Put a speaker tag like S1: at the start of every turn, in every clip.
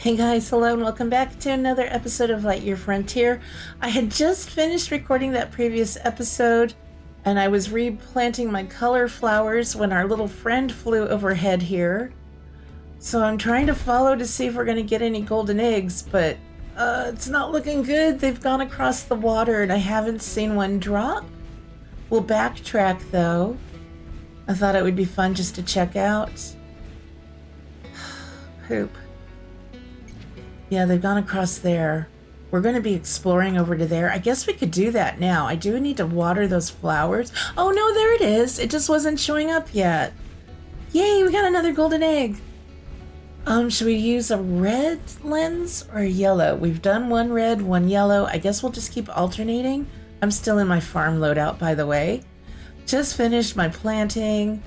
S1: Hey guys, hello and welcome back to another episode of Lightyear Frontier. I had just finished recording that previous episode and I was replanting my color flowers when our little friend flew overhead here. So I'm trying to follow to see if we're going to get any golden eggs, but it's not looking good. They've gone across the water and I haven't seen one drop. We'll backtrack though. I thought it would be fun just to check out. Poop. Yeah, they've gone across there. We're going to be exploring over to there. I guess we could do that now. I do need to water those flowers. Oh no, there it is. It just wasn't showing up yet. Yay, we got another golden egg. Should we use a red lens or a yellow? We've done one red, one yellow. I guess we'll just keep alternating. I'm still in my farm loadout, by the way. Just finished my planting.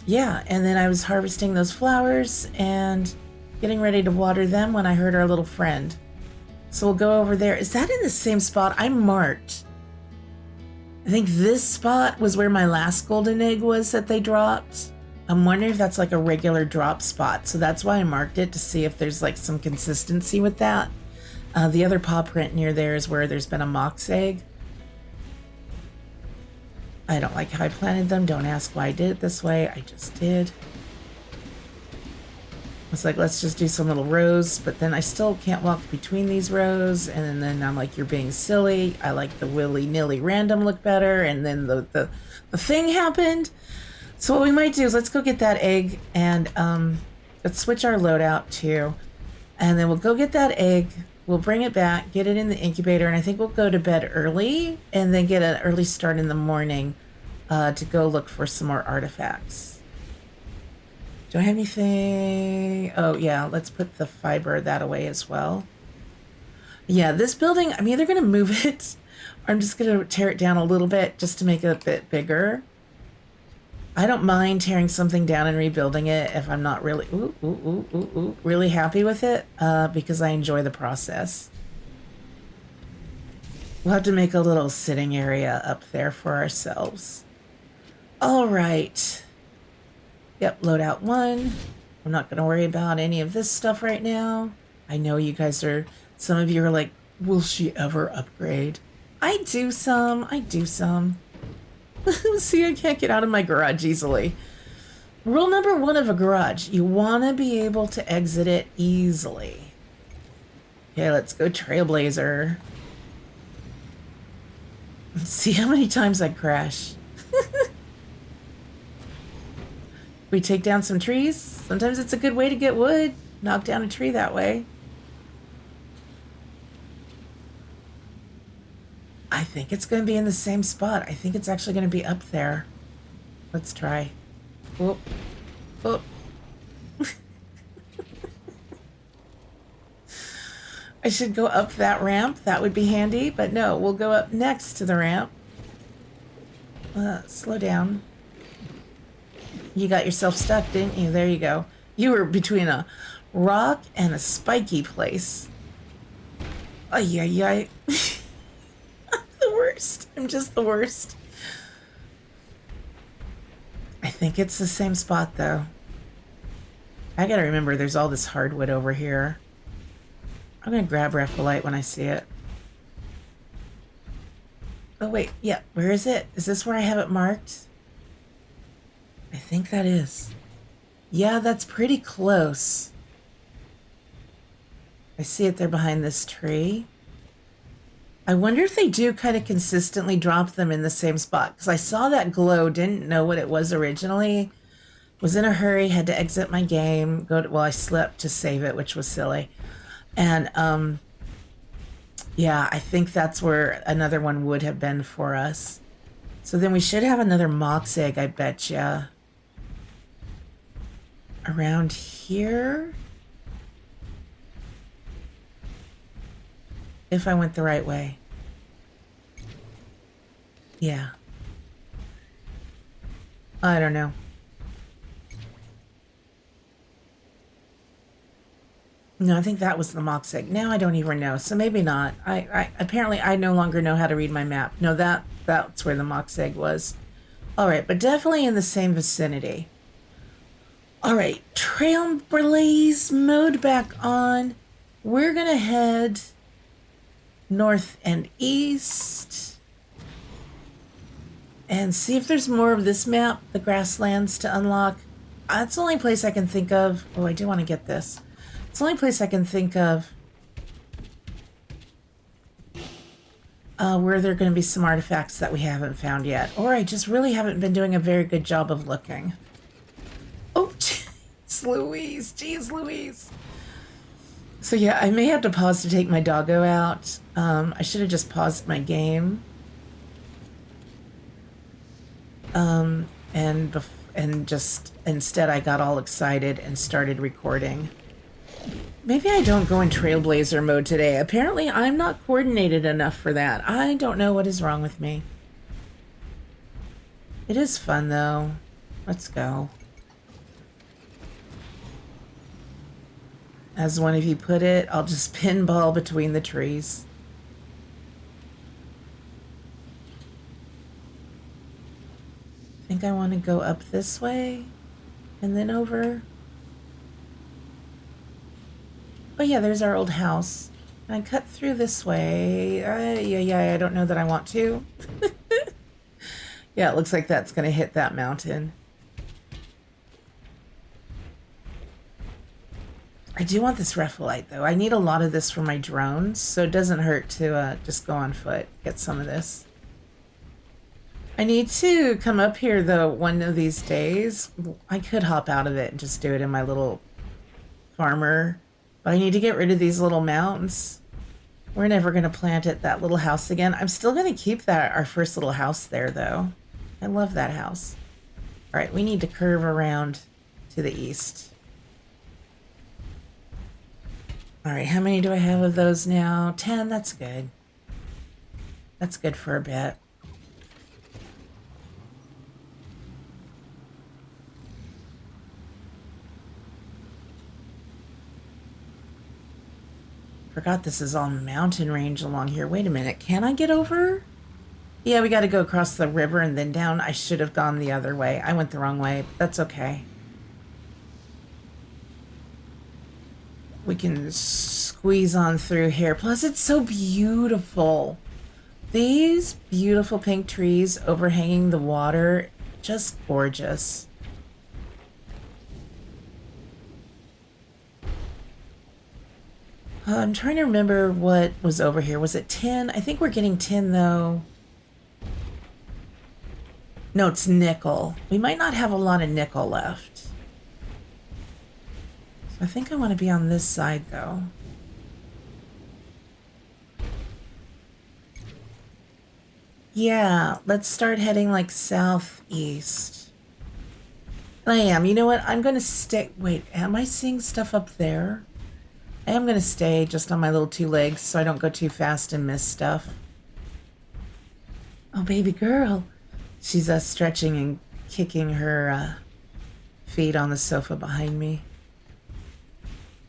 S1: Yeah, and then I was harvesting those flowers and getting ready to water them when I heard our little friend. So we'll go over there. Is that in the same spot? I marked. I think this spot was where my last golden egg was that they dropped. I'm wondering if that's like a regular drop spot. So that's why I marked it, to see if there's like some consistency with that. The other paw print near there is where there's been a mox egg. I don't like how I planted them. Don't ask why I did it this way. I just did. It's like, let's just do some little rows, but then I still can't walk between these rows. And then I'm like, you're being silly. I like the willy-nilly random look better. And then the thing happened. So what we might do is let's go get that egg and let's switch our loadout too. And then we'll go get that egg. We'll bring it back, get it in the incubator, and I think we'll go to bed early and then get an early start in the morning to go look for some more artifacts. Do I have anything? Oh, yeah, let's put the fiber that away as well. Yeah, this building, I'm either going to move it or I'm just going to tear it down a little bit just to make it a bit bigger. I don't mind tearing something down and rebuilding it if I'm not really really happy with it, because I enjoy the process. We'll have to make a little sitting area up there for ourselves. All right. Yep, loadout 1. I'm not going to worry about any of this stuff right now. I know you guys are, some of you are like, will she ever upgrade? I do some. See, I can't get out of my garage easily. Rule number 1 of a garage, you want to be able to exit it easily. Okay, let's go Trailblazer. Let's see how many times I crash. We take down some trees. Sometimes it's a good way to get wood. Knock down a tree that way. I think it's going to be in the same spot. I think it's actually going to be up there. Let's try. Whoop. Whoop. I should go up that ramp. That would be handy. But no, we'll go up next to the ramp. Slow down. You got yourself stuck, didn't you? There you go. You were between a rock and a spiky place. Ay, ay, ay. I'm just the worst. I think it's the same spot though. I gotta remember there's all this hardwood over here. I'm gonna grab Repholite when I see it. Oh wait, yeah, where is it? Is this where I have it marked? I think that is. Yeah, that's pretty close. I see it there behind this tree. I wonder if they do kind of consistently drop them in the same spot, because I saw that glow, didn't know what it was originally, was in a hurry, had to exit my game, I slept to save it, which was silly. And yeah, I think that's where another one would have been for us. So then we should have another mox egg, I bet ya. Around here? If I went the right way. Yeah. I don't know. No, I think that was the mox egg. Now I don't even know. So maybe not. Apparently I no longer know how to read my map. No, that's where the mox egg was. All right, but definitely in the same vicinity. All right, Trailblaze mode back on. We're gonna head north and east and see if there's more of this map, the Grasslands, to unlock. That's the only place I can think of. Oh, I do want to get this. It's the only place I can think of where there are going to be some artifacts that we haven't found yet. Or I just really haven't been doing a very good job of looking. Oh, jeez Louise. Jeez Louise. So yeah, I may have to pause to take my doggo out. I should have just paused my game. And just instead I got all excited and started recording. Maybe I don't go in Trailblazer mode today. Apparently I'm not coordinated enough for that. I don't know what is wrong with me. It is fun though. Let's go. As one of you put it, I'll just pinball between the trees. I think I want to go up this way and then over. Oh yeah, there's our old house. And I cut through this way. Yeah, I don't know that I want to. Yeah, it looks like that's going to hit that mountain. I do want this Repholite though. I need a lot of this for my drones, so it doesn't hurt to just go on foot, get some of this. I need to come up here though one of these days. I could hop out of it and just do it in my little farmer, but I need to get rid of these little mountains. We're never going to plant at that little house again. I'm still going to keep that our first little house there though. I love that house. All right, we need to curve around to the east. All right, how many do I have of those now? 10, that's good. That's good for a bit. Forgot this is all mountain range along here. Wait a minute, can I get over? Yeah, we got to go across the river and then down. I should have gone the other way. I went the wrong way, but that's okay. We can squeeze on through here. Plus, it's so beautiful. These beautiful pink trees overhanging the water, just gorgeous. I'm trying to remember what was over here. Was it tin? I think we're getting tin, though. No, it's nickel. We might not have a lot of nickel left. So I think I want to be on this side, though. Yeah, let's start heading like southeast. I am. You know what? I'm going to stay. Wait, am I seeing stuff up there? I am going to stay just on my little two legs so I don't go too fast and miss stuff. Oh, baby girl. She's stretching and kicking her feet on the sofa behind me.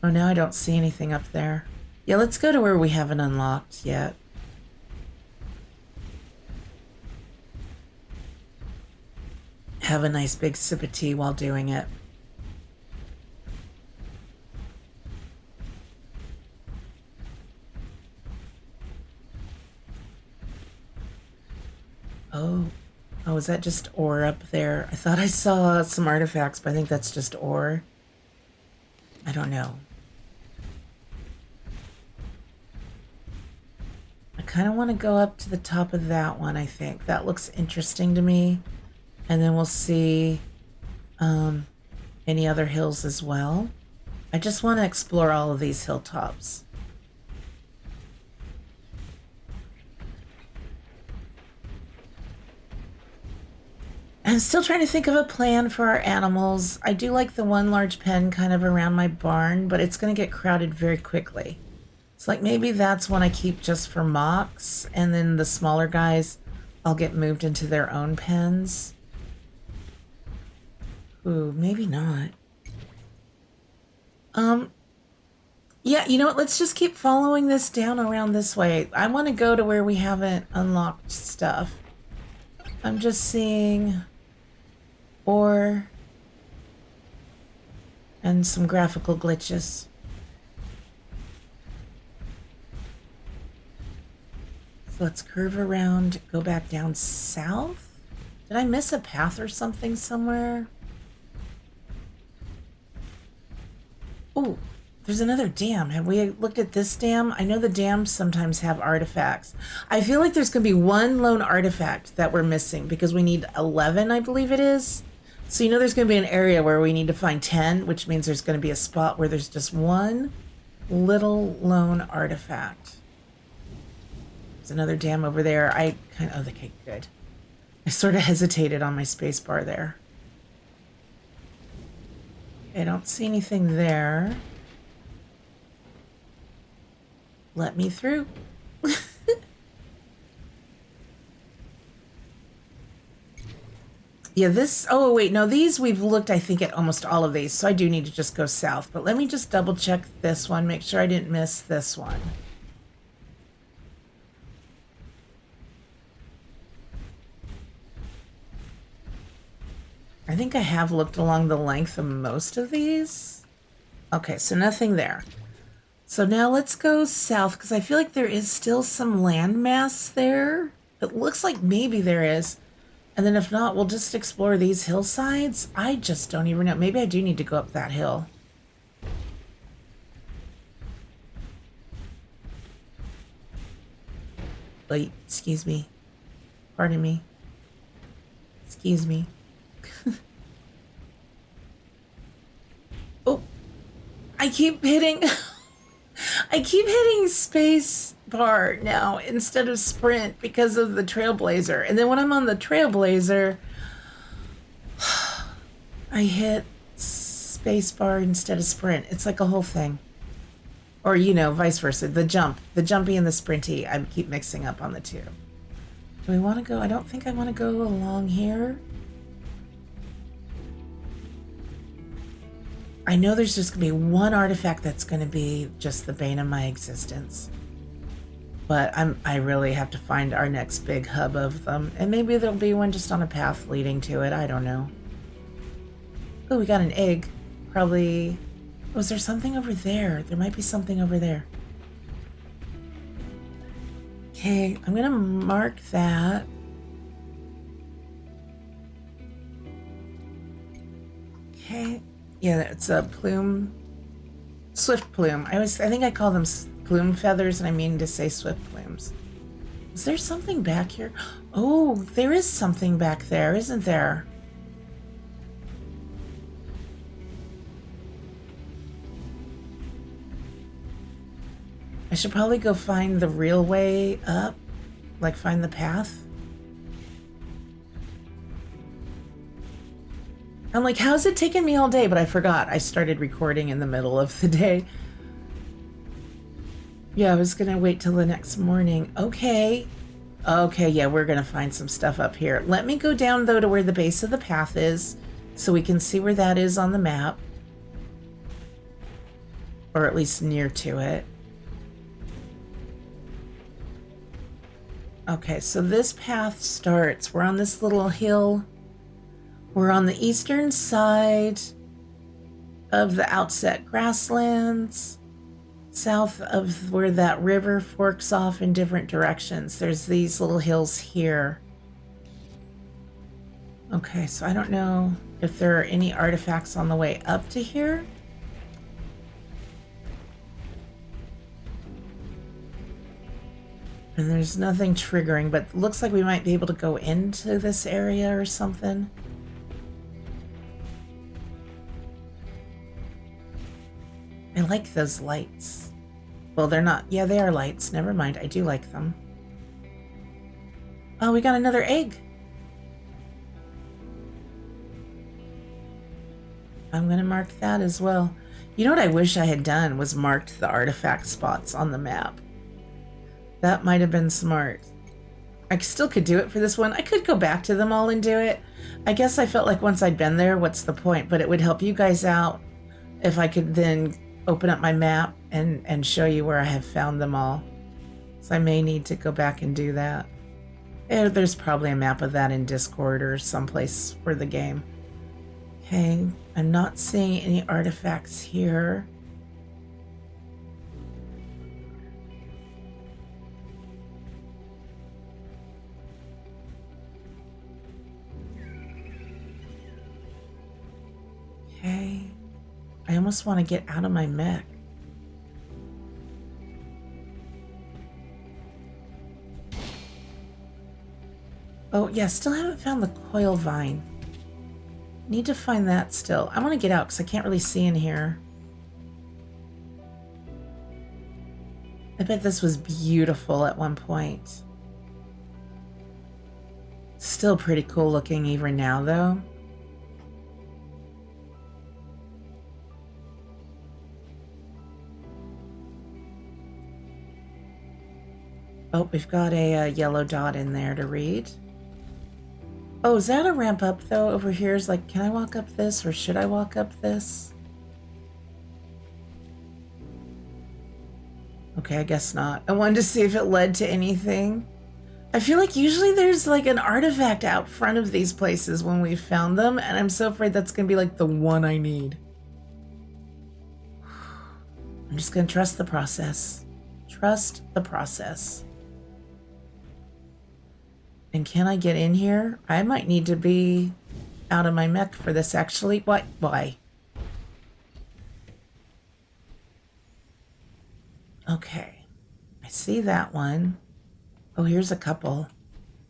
S1: Oh, now I don't see anything up there. Yeah, let's go to where we haven't unlocked yet. Have a nice big sip of tea while doing it. Oh, is that just ore up there? I thought I saw some artifacts, but I think that's just ore. I don't know. I kind of want to go up to the top of that one, I think. That looks interesting to me. And then we'll see any other hills as well. I just want to explore all of these hilltops. I'm still trying to think of a plan for our animals. I do like the one large pen kind of around my barn, but it's going to get crowded very quickly. It's like maybe that's one I keep just for Mox, and then the smaller guys, I'll get moved into their own pens. Ooh, maybe not. Yeah, you know what? Let's just keep following this down around this way. I want to go to where we haven't unlocked stuff. I'm just seeing ore. and some graphical glitches. So let's curve around, go back down south. Did I miss a path or something somewhere? Oh, there's another dam. Have we looked at this dam? I know the dams sometimes have artifacts. I feel like there's going to be one lone artifact that we're missing because we need 11, I believe it is. So you know there's going to be an area where we need to find 10, which means there's going to be a spot where there's just one little lone artifact. There's another dam over there. Okay, good. I sort of hesitated on my space bar there. I don't see anything there. Let me through. Yeah, oh wait, no, these we've looked, I think, at almost all of these, so I do need to just go south. But let me just double check this one, make sure I didn't miss this one. I think I have looked along the length of most of these. Okay, so nothing there. So now let's go south, because I feel like there is still some landmass there. It looks like maybe there is. And then if not, we'll just explore these hillsides. I just don't even know. Maybe I do need to go up that hill. Wait, excuse me. Pardon me. Excuse me. Oh, I keep hitting space bar now instead of sprint because of the Trailblazer. And then when I'm on the Trailblazer, I hit space bar instead of sprint. It's like a whole thing. Or, you know, vice versa. The jumpy and the sprinty, I keep mixing up on the two. Do we want to go? I don't think I want to go along here. I know there's just going to be one artifact that's going to be just the bane of my existence. But I really have to find our next big hub of them. And maybe there'll be one just on a path leading to it. I don't know. Oh, we got an egg. Probably... Oh, is there something over there? There might be something over there. Okay, I'm going to mark that. Okay. Yeah, it's a plume. Swift plume. I think I call them plume feathers, and I mean to say swift plumes. Is there something back here? Oh, there is something back there, isn't there? I should probably go find the real way up, like find the path. I'm like, how's it taken me all day? But I forgot. I started recording in the middle of the day. Yeah, I was going to wait till the next morning. Okay. Okay, yeah, we're going to find some stuff up here. Let me go down, though, to where the base of the path is so we can see where that is on the map. Or at least near to it. Okay, so this path starts. We're on this little hill. We're on the eastern side of the Outset Grasslands, south of where that river forks off in different directions. There's these little hills here. Okay, so I don't know if there are any artifacts on the way up to here. And there's nothing triggering, but it looks like we might be able to go into this area or something. I like those lights. Well, they're not. Yeah, they are lights. Never mind. I do like them. Oh, we got another egg. I'm going to mark that as well. You know what I wish I had done was marked the artifact spots on the map. That might have been smart. I still could do it for this one. I could go back to them all and do it. I guess I felt like once I'd been there, what's the point? But it would help you guys out if I could then open up my map and show you where I have found them all. So I may need to go back and do that. There's probably a map of that in Discord or someplace for the game. Okay, I'm not seeing any artifacts here. Okay, I almost want to get out of my mech. Oh yeah, still haven't found the coil vine. Need to find that still. I want to get out because I can't really see in here. I bet this was beautiful at one point. Still pretty cool looking even now, though. Oh, we've got a yellow dot in there to read. Oh, is that a ramp up, though, over here? Is like, can I walk up this, or should I walk up this? Okay, I guess not. I wanted to see if it led to anything. I feel like usually there's like an artifact out front of these places when we've found them, and I'm so afraid that's gonna be like the one I need. I'm just gonna trust the process. Trust the process. And can I get in here? I might need to be out of my mech for this, actually. What? Why? Okay. I see that one. Oh, here's a couple.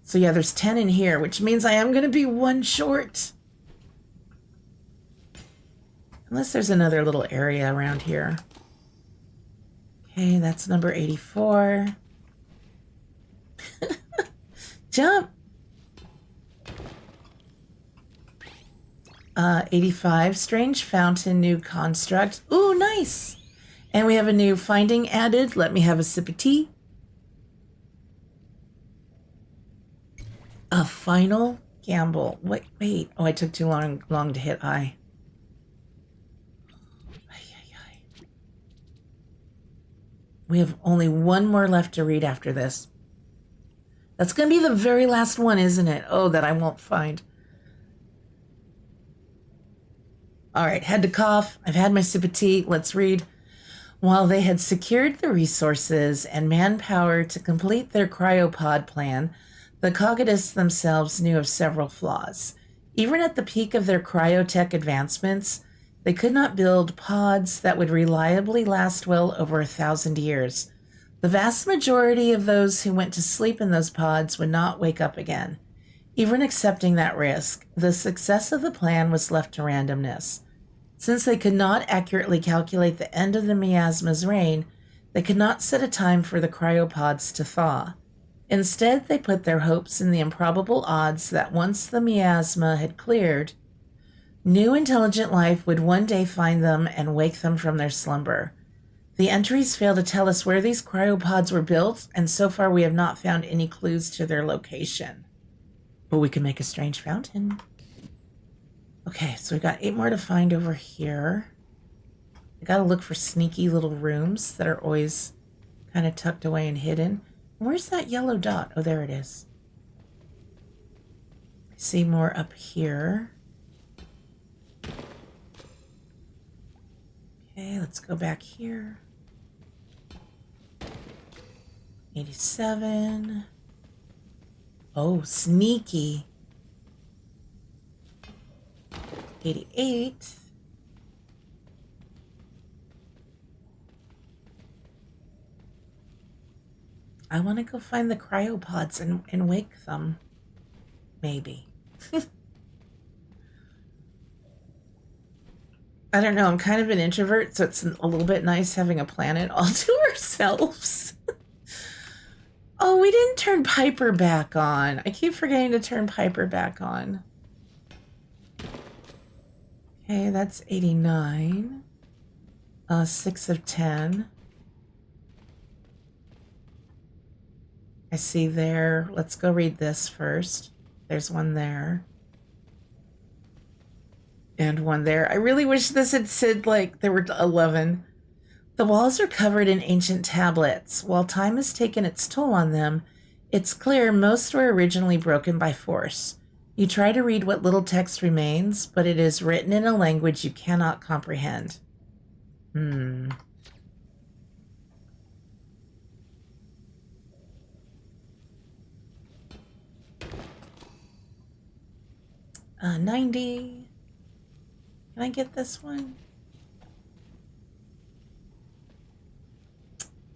S1: So yeah, there's 10 in here, which means I am going to be one short. Unless there's another little area around here. Okay, that's number 84. Jump! 85, strange fountain, new construct. Ooh, nice! And we have a new finding added. Let me have a sip of tea. A final gamble. Wait. Oh, I took too long to hit I. We have only one more left to read after this. That's going to be the very last one, isn't it? Oh, that I won't find. All right, had to cough. I've had my sip of tea. Let's read. While they had secured the resources and manpower to complete their cryopod plan, the Cogdists themselves knew of several flaws. Even at the peak of their cryotech advancements, they could not build pods that would reliably last well over 1,000 years. The vast majority of those who went to sleep in those pods would not wake up again. Even accepting that risk, the success of the plan was left to randomness. Since they could not accurately calculate the end of the miasma's reign, they could not set a time for the cryopods to thaw. Instead, they put their hopes in the improbable odds that once the miasma had cleared, new intelligent life would one day find them and wake them from their slumber. The entries fail to tell us where these cryopods were built, and so far we have not found any clues to their location. But we can make a strange fountain. Okay, so we've got 8 more to find over here. I gotta look for sneaky little rooms that are always kind of tucked away and hidden. Where's that yellow dot? Oh, there it is. I see more up here. Okay, let's go back here. 87. Oh, sneaky. 88. I want to go find the cryopods and wake them. Maybe. I don't know. I'm kind of an introvert, so it's a little bit nice having a planet all to ourselves. Oh, we didn't turn Piper back on. I keep forgetting to turn Piper back on. Okay, that's 89. 6 of 10. I see there. Let's go read this first. There's one there. And one there. I really wish this had said, like, there were 11. The walls are covered in ancient tablets. While time has taken its toll on them, it's clear most were originally broken by force. You try to read what little text remains, but it is written in a language you cannot comprehend. 90. Can I get this one?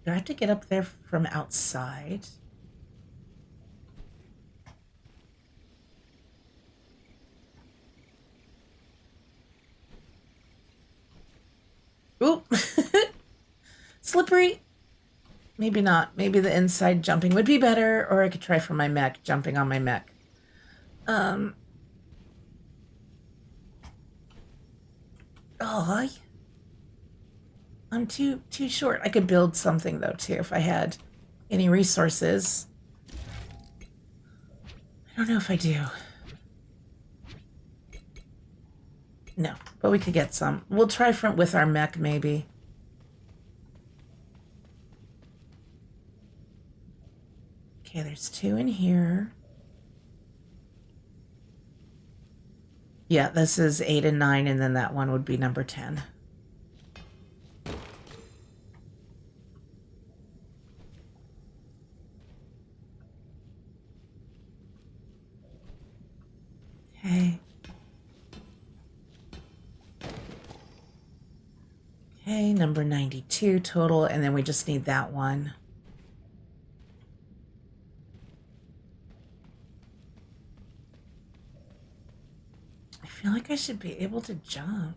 S1: Do I have to get up there from outside? Oop. Slippery. Maybe not. Maybe the inside jumping would be better, or I could try for my mech, jumping on my mech. Oh, I'm too short. I could build something though too if I had any resources. I don't know if I do. No, but we could get some. We'll try with our mech maybe. Okay, there's 2 in here. Yeah, this is 8 and 9, and then that one would be number 10. Okay. Okay, number 92 total, and then we just need that one. I feel like I should be able to jump.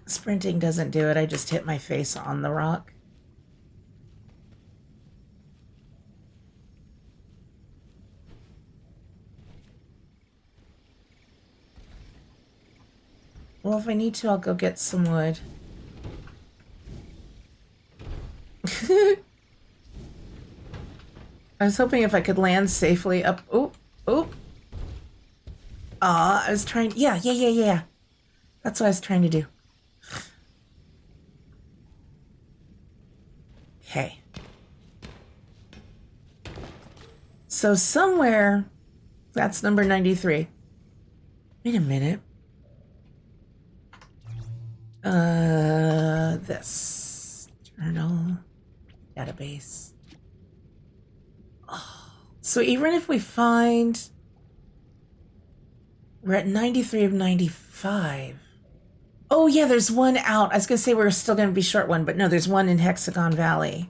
S1: Sprinting doesn't do it. I just hit my face on the rock. Well, if I need to, I'll go get some wood. I was hoping if I could land safely up. Oh, oh. I was trying. Yeah. That's what I was trying to do. Okay. So somewhere, that's number 93. Wait a minute. This journal database. Oh, so even if we find we're at 93 of 95. Oh yeah, there's one out. I was gonna say we're still gonna be short one, but no, there's one in Hexagon Valley.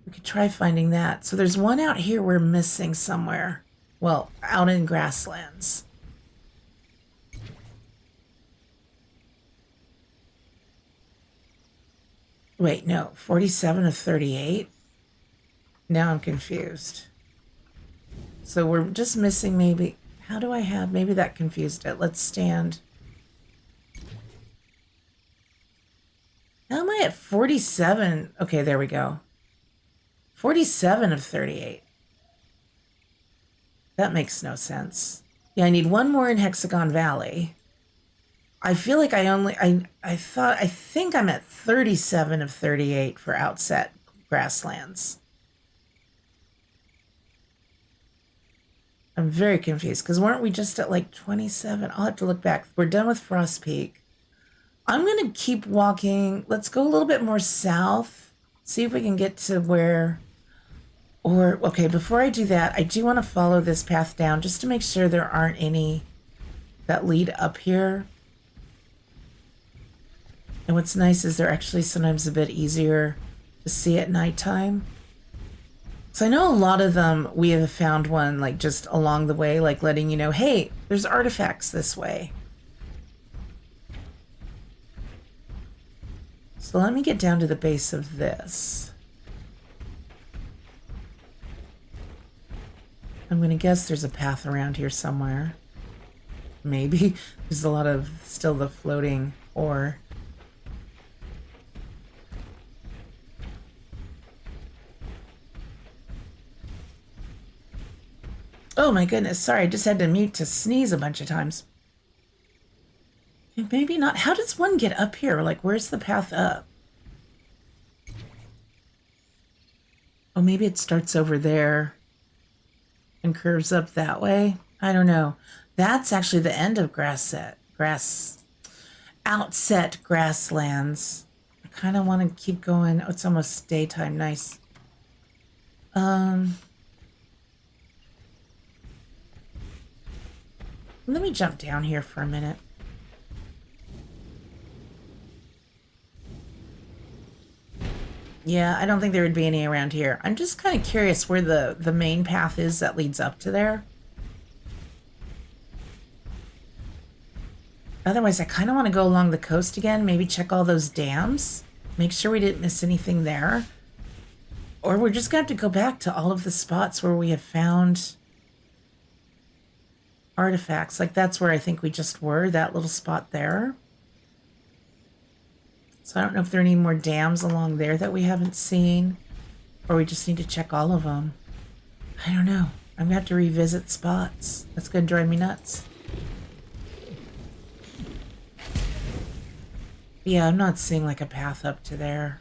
S1: We could try finding that. So there's one out here we're missing somewhere. Well, out in Grasslands. Wait, no, 47 of 38? Now I'm confused. So we're just missing maybe, how do I have, maybe that confused it. Let's stand. How am I at 47? Okay, there we go. 47 of 38. That makes no sense. Yeah, I need one more in Hexagon Valley. I feel like I think I'm at 37 of 38 for Outset Grasslands. I'm very confused because weren't we just at like 27? I'll have to look back. We're done with Frost Peak. I'm going to keep walking. Let's go a little bit more south. See if we can get to where, or, okay, before I do that, I do want to follow this path down just to make sure there aren't any that lead up here. And what's nice is they're actually sometimes a bit easier to see at nighttime. So I know a lot of them, we have found one like just along the way, like letting you know, hey, there's artifacts this way. So let me get down to the base of this. I'm going to guess there's a path around here somewhere. Maybe. There's a lot of still the floating ore. Oh my goodness, sorry, I just had to mute to sneeze a bunch of times. Maybe not. How does one get up here? Like, where's the path up? Oh, maybe it starts over there and curves up that way. I don't know. That's actually the end of Outset Grasslands. I kind of want to keep going. Oh, it's almost daytime. Nice. Let me jump down here for a minute. Yeah, I don't think there would be any around here. I'm just kind of curious where the main path is that leads up to there. Otherwise, I kind of want to go along the coast again, maybe check all those dams, make sure we didn't miss anything there. Or we're just going to have to go back to all of the spots where we have found artifacts. Like that's where I think we just were, that little spot there. So I don't know if there are any more dams along there that we haven't seen, or we just need to check all of them. I don't know. I'm going to have to revisit spots. That's going to drive me nuts. Yeah, I'm not seeing like a path up to there.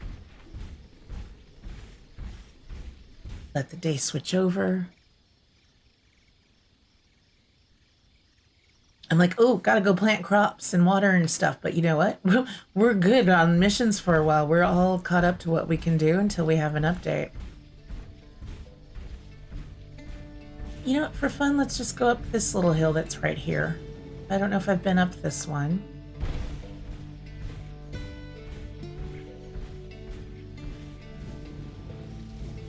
S1: Let the day switch over. I'm like, oh, gotta go plant crops and water and stuff. But you know what? We're good on missions for a while. We're all caught up to what we can do until we have an update. You know what? For fun, let's just go up this little hill that's right here. I don't know if I've been up this one.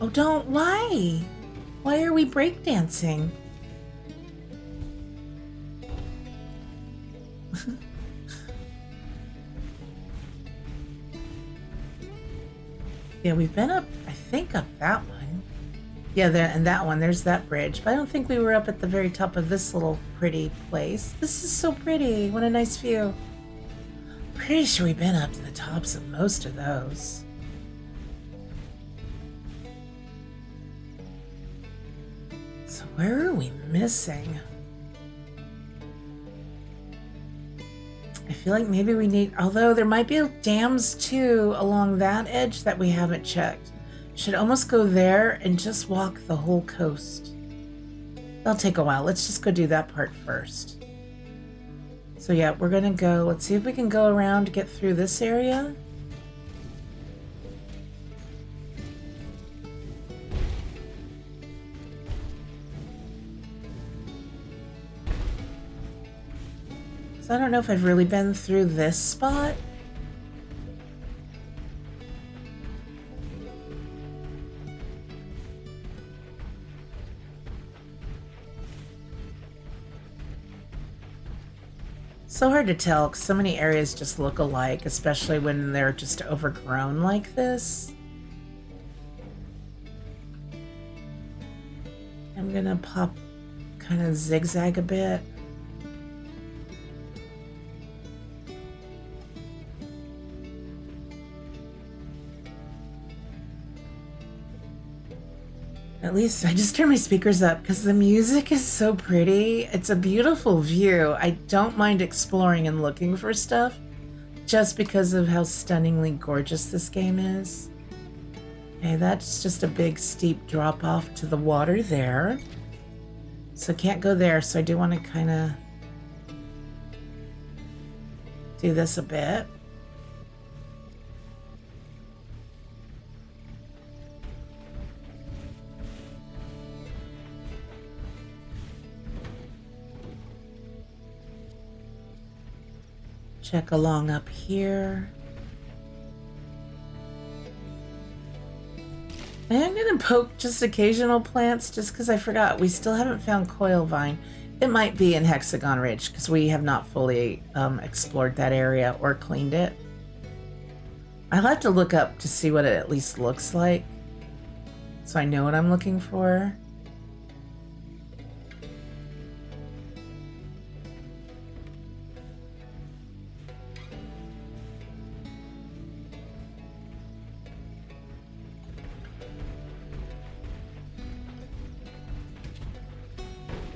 S1: Oh, don't. Why? Why are we breakdancing? Yeah, we've been up, I think, up that one. Yeah, there, and that one, there's that bridge. But I don't think we were up at the very top of this little pretty place. This is so pretty. What a nice view. Pretty sure we've been up to the tops of most of those. So where are we missing? I feel like maybe we need, although there might be dams too along that edge that we haven't checked. Should almost go there and just walk the whole coast. That'll take a while. Let's just go do that part first. So yeah, we're gonna go, let's see if we can go around to get through this area. So I don't know if I've really been through this spot. So hard to tell because so many areas just look alike, especially when they're just overgrown like this. I'm gonna pop, kind of zigzag a bit. At least I just turned my speakers up because the music is so pretty. It's a beautiful view. I don't mind exploring and looking for stuff just because of how stunningly gorgeous this game is. Okay, that's just a big steep drop off to the water there. So can't go there, so I do want to kind of do this a bit. Check along up here. And I'm gonna poke just occasional plants just because I forgot. We still haven't found coil vine. It might be in Hexagon Ridge because we have not fully explored that area or cleaned it. I'll have to look up to see what it at least looks like so I know what I'm looking for.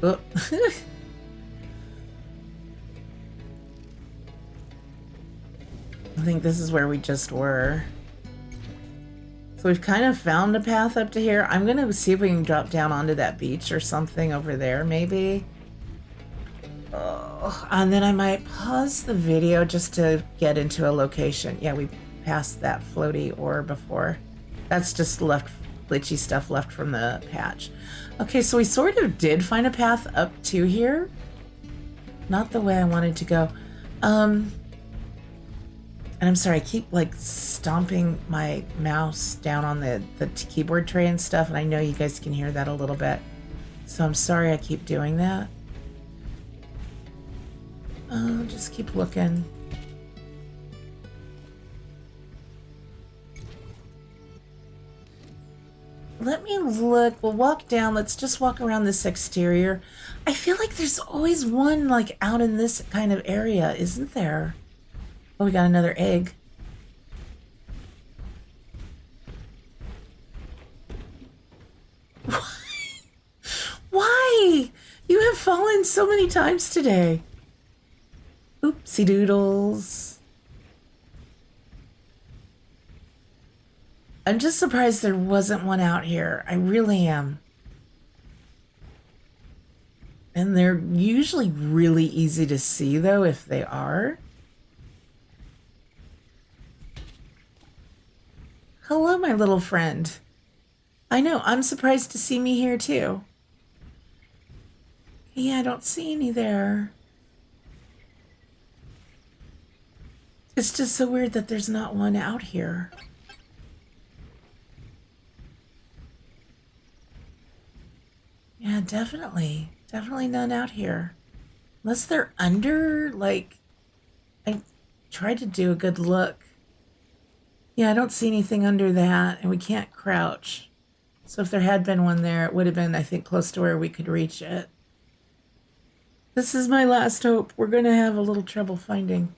S1: Oh. I think this is where we just were. So we've kind of found a path up to here. I'm gonna see if we can drop down onto that beach or something over there, maybe. Oh, and then I might pause the video just to get into a location. Yeah, we passed that floaty ore before. That's just left glitchy stuff left from the patch. Okay, so we sort of did find a path up to here. Not the way I wanted to go. And I'm sorry, I keep like stomping my mouse down on the keyboard tray and stuff, and I know you guys can hear that a little bit. So I'm sorry I keep doing that. Just keep looking. Let me look. We'll walk down. Let's just walk around this exterior. I feel like there's always one like out in this kind of area, isn't there? Oh, we got another egg. Why? You have fallen so many times today. Oopsie doodles. I'm just surprised there wasn't one out here. I really am. And they're usually really easy to see, though, if they are. Hello, my little friend. I know, I'm surprised to see me here, too. Yeah, I don't see any there. It's just so weird that there's not one out here. Yeah, definitely. Definitely none out here. Unless they're under, like, I tried to do a good look. Yeah, I don't see anything under that, and we can't crouch. So if there had been one there, it would have been, I think, close to where we could reach it. This is my last hope. We're going to have a little trouble finding.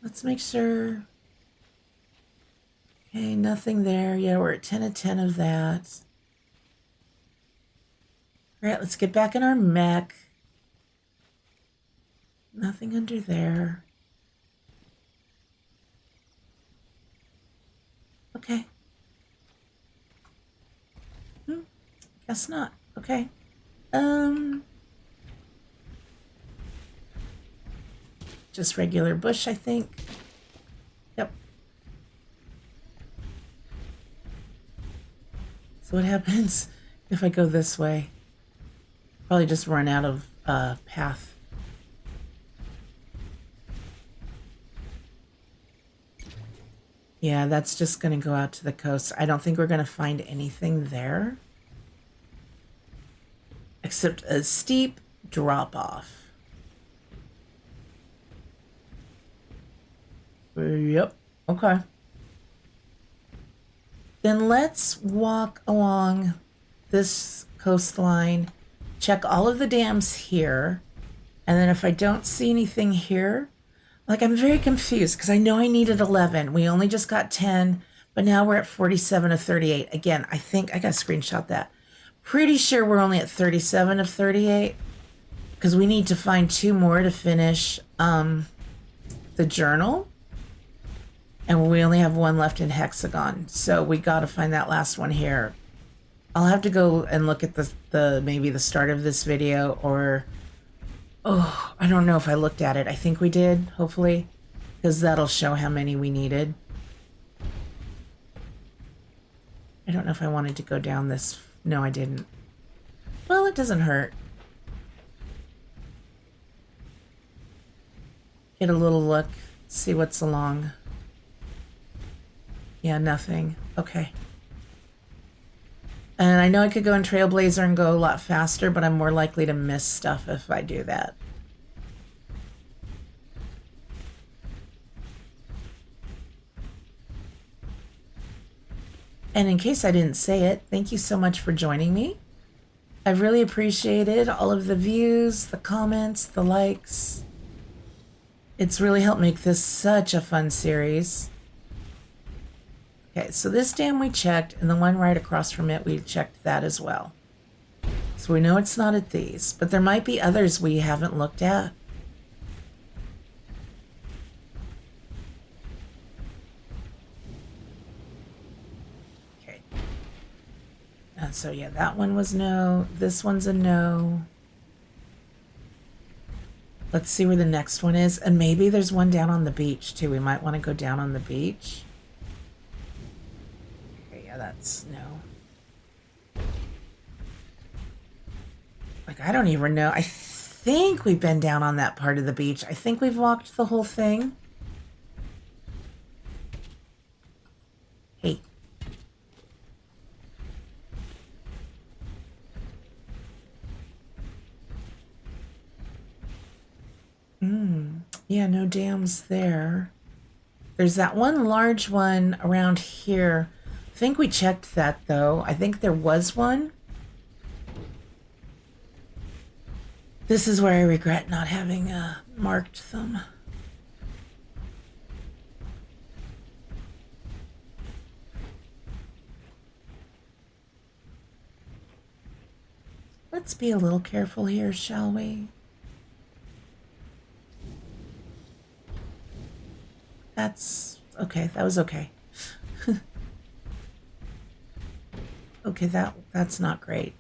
S1: Let's make sure. Okay, nothing there. Yeah, we're at 10 of 10 of that. All right, let's get back in our mech. Nothing under there. Okay. Guess not. Okay. Just regular bush, I think. Yep. So what happens if I go this way? Probably just run out of path. Yeah, that's just going to go out to the coast. I don't think we're going to find anything there. Except a steep drop-off. Yep. Okay. Then let's walk along this coastline, check all of the dams here, and then if I don't see anything here, like I'm very confused because I know I needed 11. We only just got 10, but now we're at 47 of 38. Again, I think I got to screenshot that. Pretty sure we're only at 37 of 38 because we need to find 2 more to finish the journal. And we only have 1 left in Hexagon. So we got to find that last one here. I'll have to go and look at the maybe the start of this video or, oh, I don't know if I looked at it. I think we did, hopefully, because that'll show how many we needed. I don't know if I wanted to go down this. No, I didn't. Well, it doesn't hurt. Get a little look, see what's along. Yeah, nothing. Okay. And I know I could go in Trailblazer and go a lot faster, but I'm more likely to miss stuff if I do that. And in case I didn't say it, thank you so much for joining me. I really appreciated all of the views, the comments, the likes. It's really helped make this such a fun series. Okay, so this dam we checked, and the one right across from it, we checked that as well. So we know it's not at these, but there might be others we haven't looked at. Okay. And so yeah, that one was no. This one's a no. Let's see where the next one is. And maybe there's one down on the beach too. We might want to go down on the beach. Okay, yeah, that's no. Like, I don't even know. I think we've been down on that part of the beach. I think we've walked the whole thing. Hey. Yeah, no dams there. There's that one large one around here. I think we checked that, though. I think there was one. This is where I regret not having marked them. Let's be a little careful here, shall we? That's okay. That was okay. Okay, that's not great.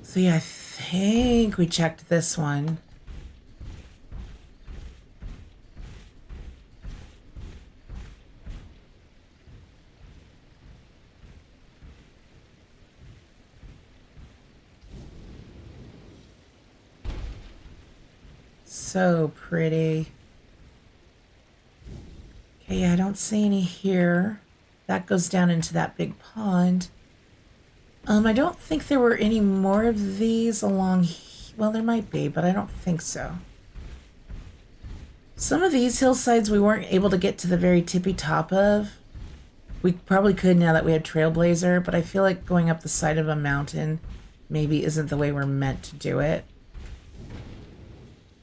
S1: So yeah, I think we checked this one. So pretty. Okay, I don't see any here. That goes down into that big pond. I don't think there were any more of these along well, there might be, but I don't think so. Some of these hillsides we weren't able to get to the very tippy top of. We probably could now that we have Trailblazer, but I feel like going up the side of a mountain maybe isn't the way we're meant to do it.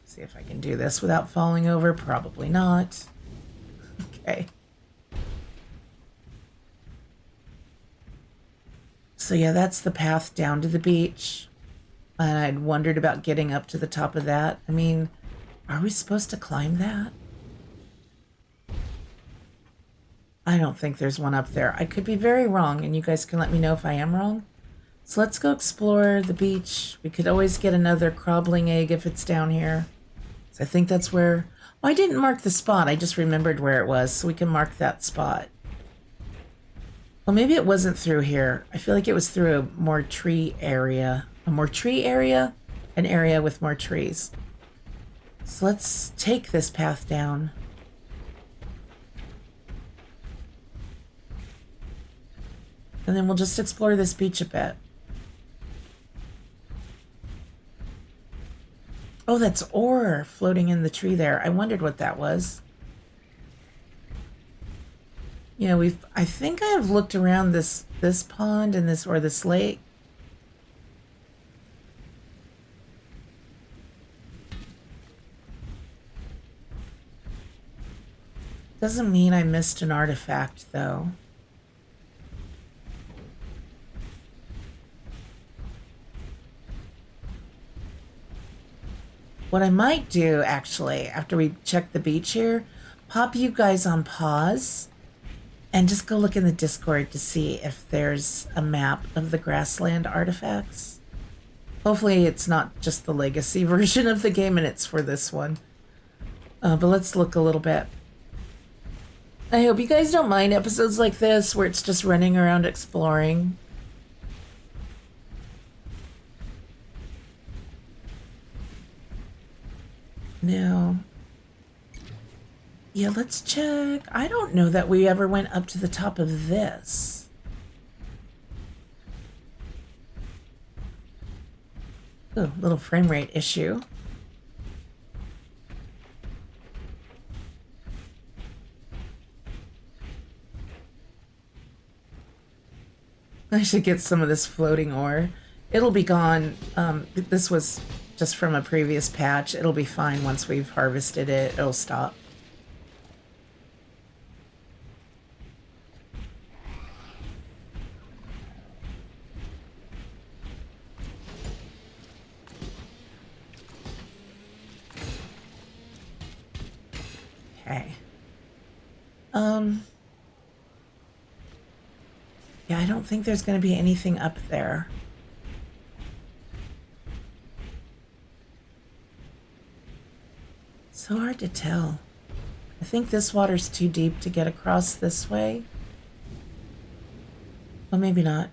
S1: See if I can do this without falling over. Probably not. Okay. So yeah, that's the path down to the beach. And I'd wondered about getting up to the top of that. I mean, are we supposed to climb that? I don't think there's one up there. I could be very wrong, and you guys can let me know if I am wrong. So let's go explore the beach. We could always get another crumbling egg if it's down here. So I think that's where... Well, I didn't mark the spot. I just remembered where it was, so we can mark that spot. Well, maybe it wasn't through here. I feel like it was through a more tree area. A more tree area? An area with more trees. So let's take this path down. And then we'll just explore this beach a bit. Oh, that's ore floating in the tree there. I wondered what that was. You know, I think I've looked around this pond and this lake. Doesn't mean I missed an artifact, though. What I might do, actually, after we check the beach here, pop you guys on pause and just go look in the Discord to see if there's a map of the Grassland artifacts. Hopefully it's not just the legacy version of the game and it's for this one. But let's look a little bit. I hope you guys don't mind episodes like this where it's just running around exploring. Now, yeah, let's check. I don't know that we ever went up to the top of this. Oh, little frame rate issue. I should get some of this floating ore. It'll be gone. This was just from a previous patch. It'll be fine once we've harvested it. It'll stop. Okay. Yeah, I don't think there's going to be anything up there. So hard to tell. I think this water's too deep to get across this way. Well, maybe not.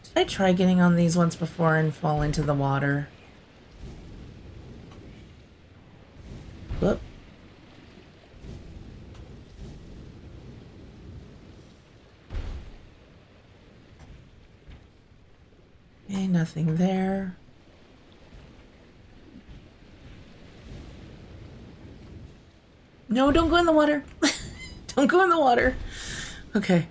S1: Did I try getting on these once before and fall into the water? Whoop. Okay, nothing there. No, don't go in the water. Don't go in the water. Okay.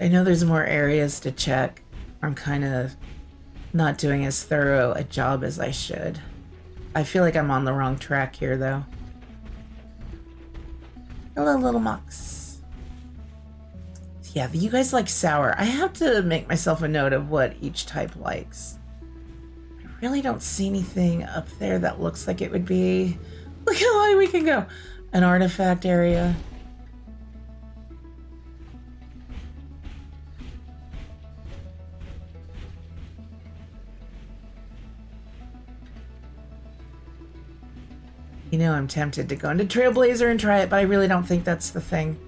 S1: I know there's more areas to check. I'm kind of not doing as thorough a job as I should. I feel like I'm on the wrong track here, though. Hello, little Mox. Yeah, you guys like sour. I have to make myself a note of what each type likes. I really don't see anything up there that looks like it would be... Look how high we can go. An artifact area. You know, I'm tempted to go into Trailblazer and try it, but I really don't think that's the thing.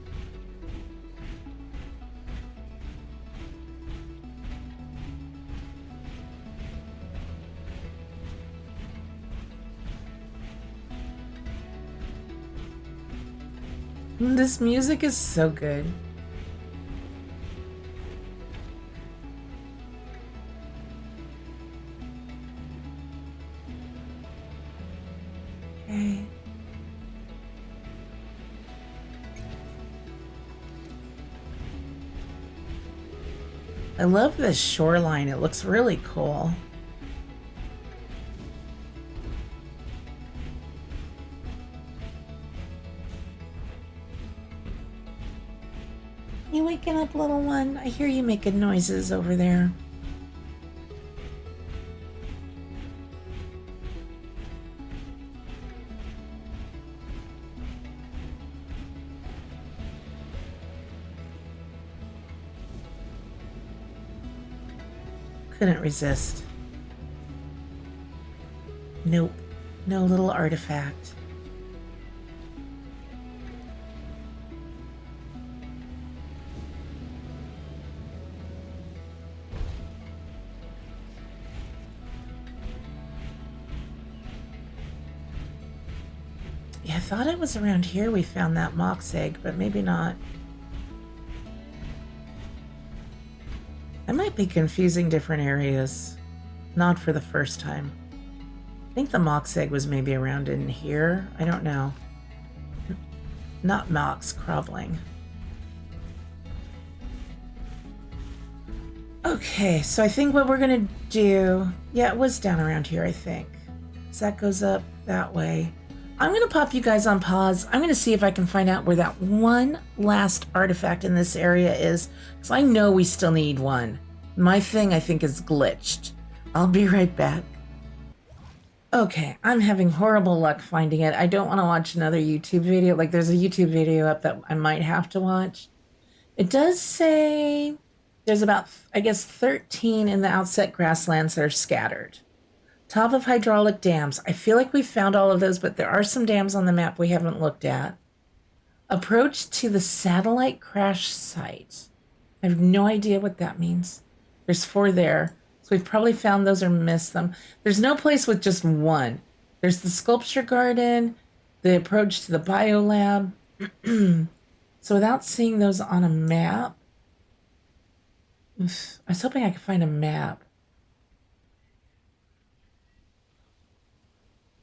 S1: This music is so good. Okay. I love this shoreline. It looks really cool. You waking up, little one? I hear you making noises over there. Couldn't resist. Nope. No little artifact. Yeah, I thought it was around here we found that mox egg, but maybe not. I might be confusing different areas. Not for the first time. I think the mox egg was maybe around in here. I don't know. Not mox, crawling. Okay, so I think what we're gonna do... Yeah, it was down around here, I think. So that goes up that way. I'm gonna pop you guys on pause. I'm gonna see if I can find out where that one last artifact in this area is, because I know we still need one. My thing, I think, is glitched. I'll be right back. Okay, I'm having horrible luck finding it. I don't want to watch another YouTube video. Like, there's a YouTube video up that I might have to watch. It does say there's about, I guess, 13 in the Outset Grasslands that are scattered. Top of hydraulic dams. I feel like we found all of those, but there are some dams on the map we haven't looked at. Approach to the satellite crash site. I have no idea what that means. There's 4 there. So we've probably found those or missed them. There's no place with just one. There's the sculpture garden, the approach to the biolab. So without seeing those on a map, I was hoping I could find a map.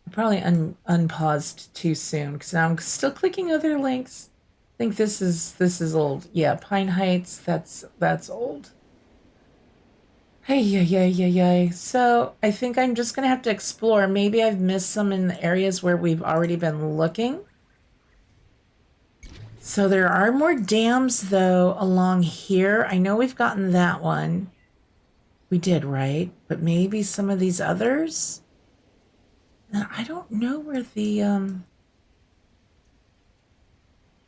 S1: I probably unpaused too soon because now I'm still clicking other links. I think this is old. Yeah, Pine Heights. That's old. Hey, yeah. So I think I'm just gonna have to explore. Maybe I've missed some in the areas where we've already been looking. So there are more dams though along here. I know we've gotten that one. We did, right? But maybe some of these others. I don't know where the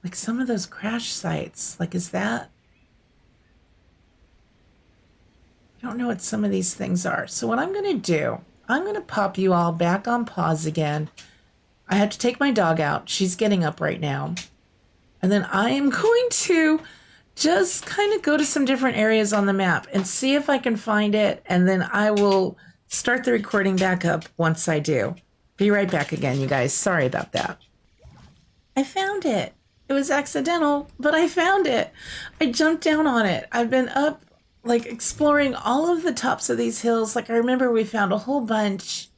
S1: Like some of those crash sites. Like, is that? I don't know what some of these things are. So what I'm going to do, I'm going to pop you all back on pause again. I had to take my dog out. She's getting up right now. And then I am going to just kind of go to some different areas on the map and see if I can find it. And then I will start the recording back up once I do. Be right back again, you guys. Sorry about that. I found it. It was accidental, but I found it. I jumped down on it. I've been up, like, exploring all of the tops of these hills. Like, I remember we found a whole bunch,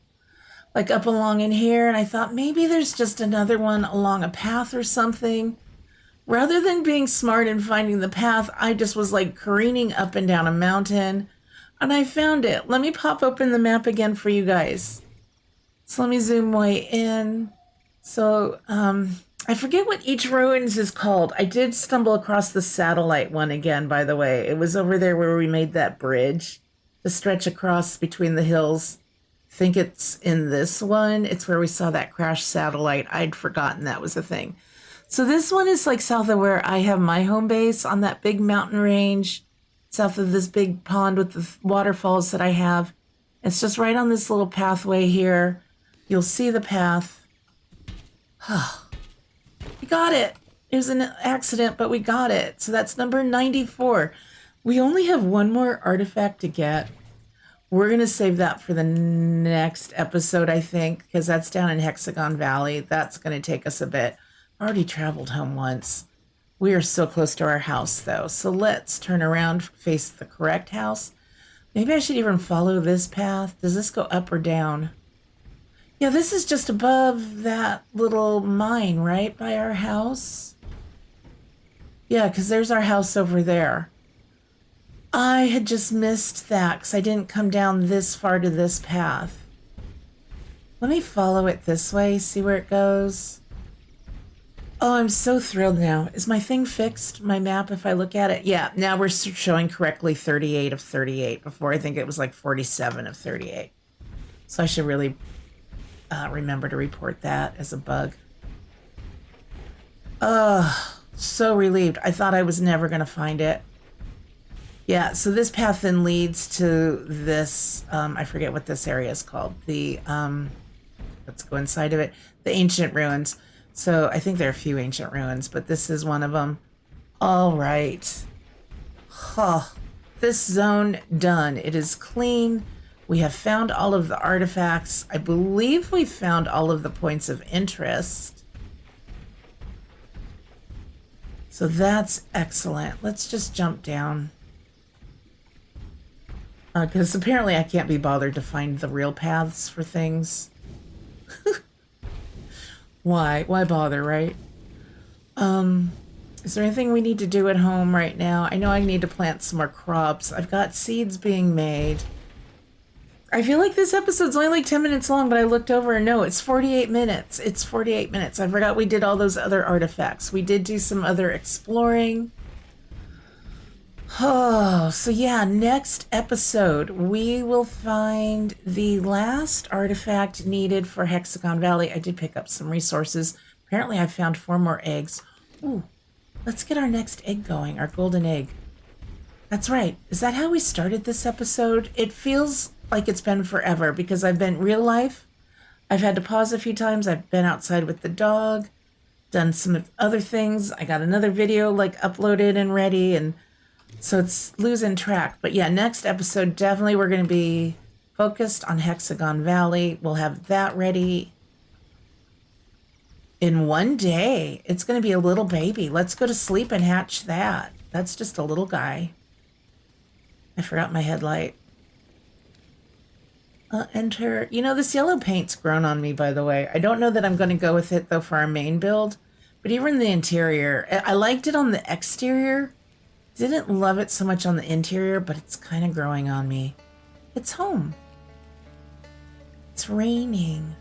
S1: like, up along in here. And I thought maybe there's just another one along a path or something. Rather than being smart and finding the path, I just was, like, careening up and down a mountain. And I found it. Let me pop open the map again for you guys. So let me zoom way in. So, I forget what each ruins is called. I did stumble across the satellite one again, by the way. It was over there where we made that bridge to stretch across between the hills. I think it's in this one. It's where we saw that crash satellite. I'd forgotten that was a thing. So this one is like south of where I have my home base on that big mountain range, south of this big pond with the waterfalls that I have. It's just right on this little pathway here. You'll see the path. We got it. It was an accident, but we got it. So that's number 94. We only have one more artifact to get. We're going to save that for the next episode, I think, because that's down in Hexagon Valley. That's going to take us a bit. I already traveled home once. We are so close to our house, though. So let's turn around, face the correct house. Maybe I should even follow this path. Does this go up or down? Yeah, this is just above that little mine, right, by our house? Yeah, because there's our house over there. I had just missed that because I didn't come down this far to this path. Let me follow it this way, see where it goes. Oh, I'm so thrilled now. Is my thing fixed, my map, if I look at it? Yeah, now we're showing correctly 38 of 38. Before, I think it was like 47 of 38. So I should really remember to report that as a bug. So relieved. I thought I was never going to find it. Yeah, so this path then leads to this, I forget what this area is called. The, let's go inside of it. The ancient ruins. So I think there are a few ancient ruins, but this is one of them. All right. This zone done. It is clean. We have found all of the artifacts. I believe we found all of the points of interest. So that's excellent. Let's just jump down. Because apparently I can't be bothered to find the real paths for things. Why? Why bother, right? Is there anything we need to do at home right now? I know I need to plant some more crops. I've got seeds being made. I feel like this episode's only like 10 minutes long, but I looked over and no, it's 48 minutes. It's 48 minutes. I forgot we did all those other artifacts. We did do some other exploring. Oh, so yeah, next episode, we will find the last artifact needed for Hexagon Valley. I did pick up some resources. Apparently I found 4 more eggs. Ooh, let's get our next egg going, our golden egg. That's right. Is that how we started this episode? It feels like it's been forever because I've been real life. I've had to pause a few times. I've been outside with the dog, done some other things. I got another video like uploaded and ready, and so it's losing track. But yeah, next episode, definitely we're going to be focused on Hexagon Valley. We'll have that ready in one day. It's going to be a little baby. Let's go to sleep and hatch that. That's just a little guy. I forgot my headlight. Enter. You know, this yellow paint's grown on me, by the way. I don't know that I'm going to go with it, though, for our main build. But even the interior, I liked it on the exterior. Didn't love it so much on the interior, but it's kind of growing on me. It's home. It's raining.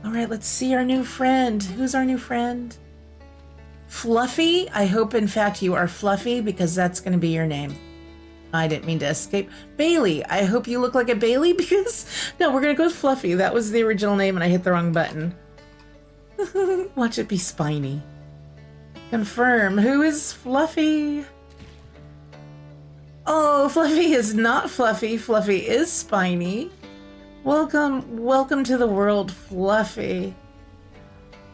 S1: All right, let's see our new friend. Who's our new friend? Fluffy. I hope, in fact, you are Fluffy, because that's going to be your name. I didn't mean to escape. Bailey. I hope you look like a Bailey, because... No, we're going to go with Fluffy. That was the original name, and I hit the wrong button. Watch it be Spiny. Confirm. Who is Fluffy? Oh, Fluffy is not Fluffy. Fluffy is Spiny. Welcome to the world, Fluffy.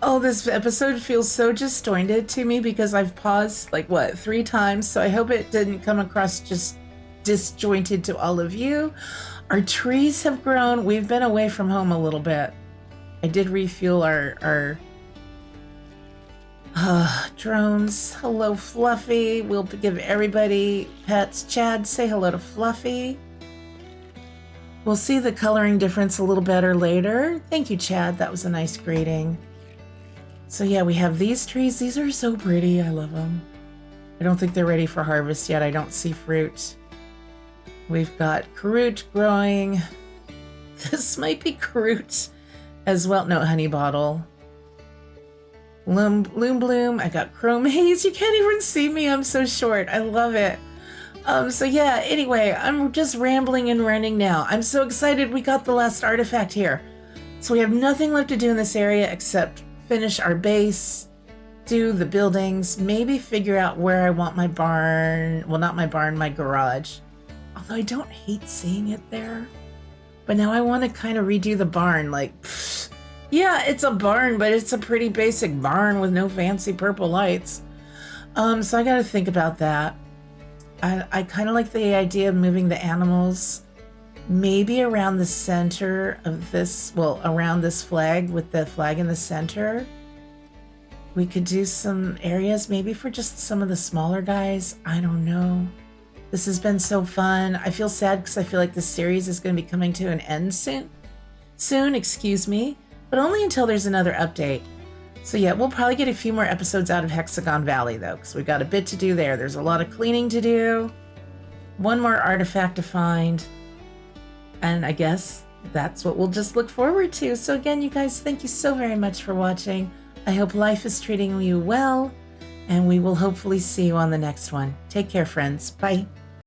S1: Oh, this episode feels so disjointed to me because I've paused, like, what, 3 times? So I hope it didn't come across just disjointed to all of you. Our trees have grown. We've been away from home a little bit. I did refuel our drones. Hello, Fluffy. We'll give everybody pets. Chad, say hello to Fluffy. We'll see the coloring difference a little better later. Thank you, Chad. That was a nice greeting. So yeah, we have these trees. These are so pretty. I love them. I don't think they're ready for harvest yet. I don't see fruit. We've got Karut growing. This might be Karut as well. No, honey bottle. Loom Bloom. I got Chrome Haze. You can't even see me. I'm so short. I love it. So yeah, anyway, I'm just rambling and running now. I'm so excited we got the last artifact here. So we have nothing left to do in this area except finish our base, do the buildings, maybe figure out where I want my barn. Well, not my barn, my garage. Although I don't hate seeing it there. But now I want to kind of redo the barn. Like, yeah, it's a barn, but it's a pretty basic barn with no fancy purple lights. So I got to think about that. I kind of like the idea of moving the animals maybe around the center of this, well, around this flag with the flag in the center. We could do some areas maybe for just some of the smaller guys. I don't know. This has been so fun. I feel sad because I feel like this series is going to be coming to an end soon, excuse me, but only until there's another update. So yeah, we'll probably get a few more episodes out of Hexagon Valley though, because we've got a bit to do there. There's a lot of cleaning to do, one more artifact to find, and I guess that's what we'll just look forward to. So again, you guys, thank you so very much for watching. I hope life is treating you well, and we will hopefully see you on the next one. Take care, friends. Bye.